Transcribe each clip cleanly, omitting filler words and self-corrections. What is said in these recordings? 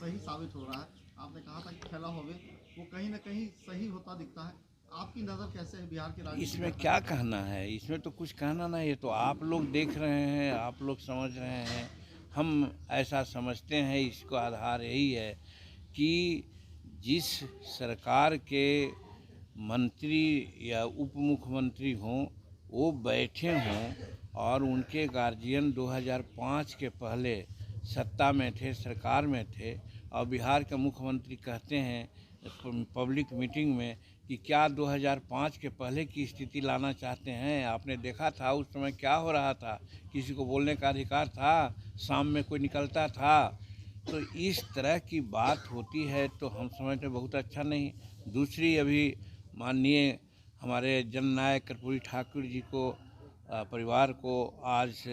सही साबित हो रहा है। आपने कहा था कि खेला होवे वो कहीं ना कहीं सही होता दिखता है। आपकी नज़र कैसे है बिहार के राजनीति इसमें में? क्या कहना है, इसमें तो कुछ कहना नहीं है। तो आप लोग देख रहे हैं, आप लोग समझ रहे हैं, हम ऐसा समझते हैं। इसका आधार यही है कि जिस सरकार के मंत्री या उप मुख्यमंत्री हों, वो बैठे हों और उनके गार्जियन 2005 के पहले सत्ता में थे, सरकार में थे, और बिहार के मुख्यमंत्री कहते हैं पब्लिक मीटिंग में कि क्या 2005 के पहले की स्थिति लाना चाहते हैं। आपने देखा था उस समय क्या हो रहा था, किसी को बोलने का अधिकार था, शाम में कोई निकलता था। तो इस तरह की बात होती है तो हम समझते बहुत अच्छा नहीं। दूसरी, अभी माननीय हमारे जननायक कर्पूरी ठाकुर जी को परिवार को आज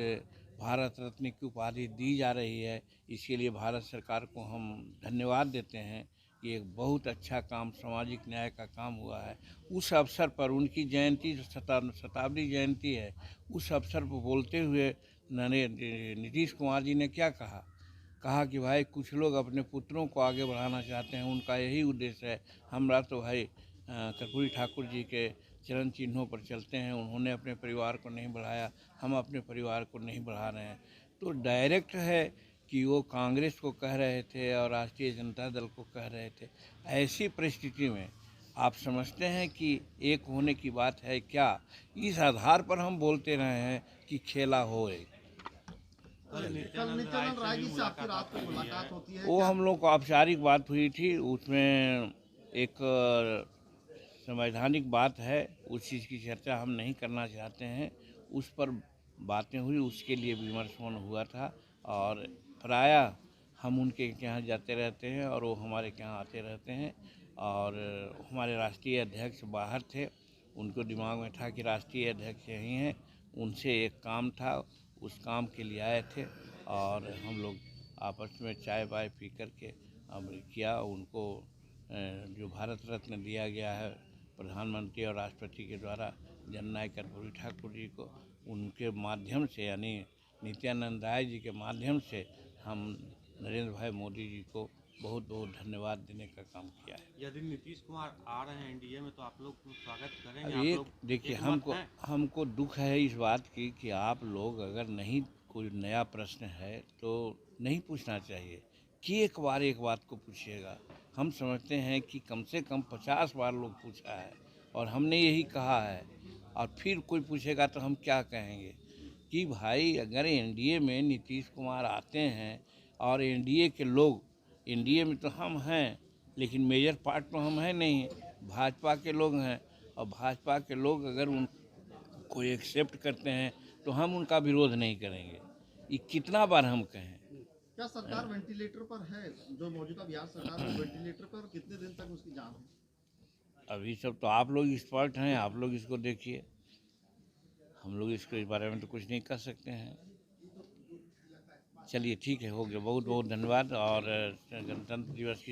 भारत रत्न की उपाधि दी जा रही है। इसके लिए भारत सरकार को हम धन्यवाद देते हैं। ये एक बहुत अच्छा काम, सामाजिक न्याय का काम हुआ है। उस अवसर पर उनकी जयंती, शताब्दी जयंती है, उस अवसर पर बोलते हुए नीतीश कुमार जी ने क्या कहा कि भाई कुछ लोग अपने पुत्रों को आगे बढ़ाना चाहते हैं, उनका यही उद्देश्य है। हमरा तो भाई कर्पूरी ठाकुर जी के चरण चिन्हों पर चलते हैं। उन्होंने अपने परिवार को नहीं बढ़ाया, हम अपने परिवार को नहीं बढ़ा रहे हैं। तो डायरेक्ट है कि वो कांग्रेस को कह रहे थे और राष्ट्रीय जनता दल को कह रहे थे। ऐसी परिस्थिति में आप समझते हैं कि एक होने की बात है क्या? इस आधार पर हम बोलते रहे हैं कि खेला होए। कल नित्यानंद राय जी से आपकी रात को मुलाकात होती है वो क्या? हम लोग को औपचारिक बात हुई थी, उसमें एक संवैधानिक बात है, उस चीज़ की चर्चा हम नहीं करना चाहते हैं। उस पर बातें हुई, उसके लिए विमर्श हुआ था। और प्रायः हम उनके यहाँ जाते रहते हैं और वो हमारे यहाँ आते रहते हैं। और हमारे राष्ट्रीय अध्यक्ष बाहर थे, उनको दिमाग में था कि राष्ट्रीय अध्यक्ष यहीं हैं, उनसे एक काम था, उस काम के लिए आए थे। और हम लोग आपस में चाय वाय पी करके अमृत किया। उनको जो भारत रत्न दिया गया है प्रधानमंत्री और राष्ट्रपति के द्वारा जननायक कर्पूरी ठाकुर जी को, उनके माध्यम से यानी नित्यानंद राय जी के माध्यम से हम नरेंद्र भाई मोदी जी को बहुत बहुत धन्यवाद देने का काम किया है। यदि नीतीश कुमार आ रहे हैं एनडीए में तो आप लोग स्वागत करेंगे? अब आप एक लोग देखिए, एकमत हैं? हमको दुख है इस बात की कि आप लोग अगर नहीं, कोई नया प्रश्न है तो नहीं पूछना चाहिए कि एक बात को पूछिएगा। हम समझते हैं कि कम से कम 50 बार लोग पूछा है और हमने यही कहा है, और फिर कोई पूछेगा तो हम क्या कहेंगे कि भाई अगर एनडीए में नीतीश कुमार आते हैं और एनडीए के लोग, एनडीए में तो हम हैं लेकिन मेजर पार्ट तो हम हैं नहीं, भाजपा के लोग हैं, और भाजपा के लोग अगर उनको एक्सेप्ट करते हैं तो हम उनका विरोध नहीं करेंगे। ये कितना बार हम कहें। क्या सरकार वेंटिलेटर पर है? जो मौजूदा बिहार सरकार है वो वेंटिलेटर पर, और कितने दिन तक उसकी जान है? अभी सब तो आप लोग एक्सपर्ट हैं, आप लोग इसको देखिए। हम लोग इसके बारे में तो कुछ नहीं कर सकते हैं। चलिए ठीक है, हो गया। बहुत बहुत धन्यवाद। और गणतंत्र दिवस की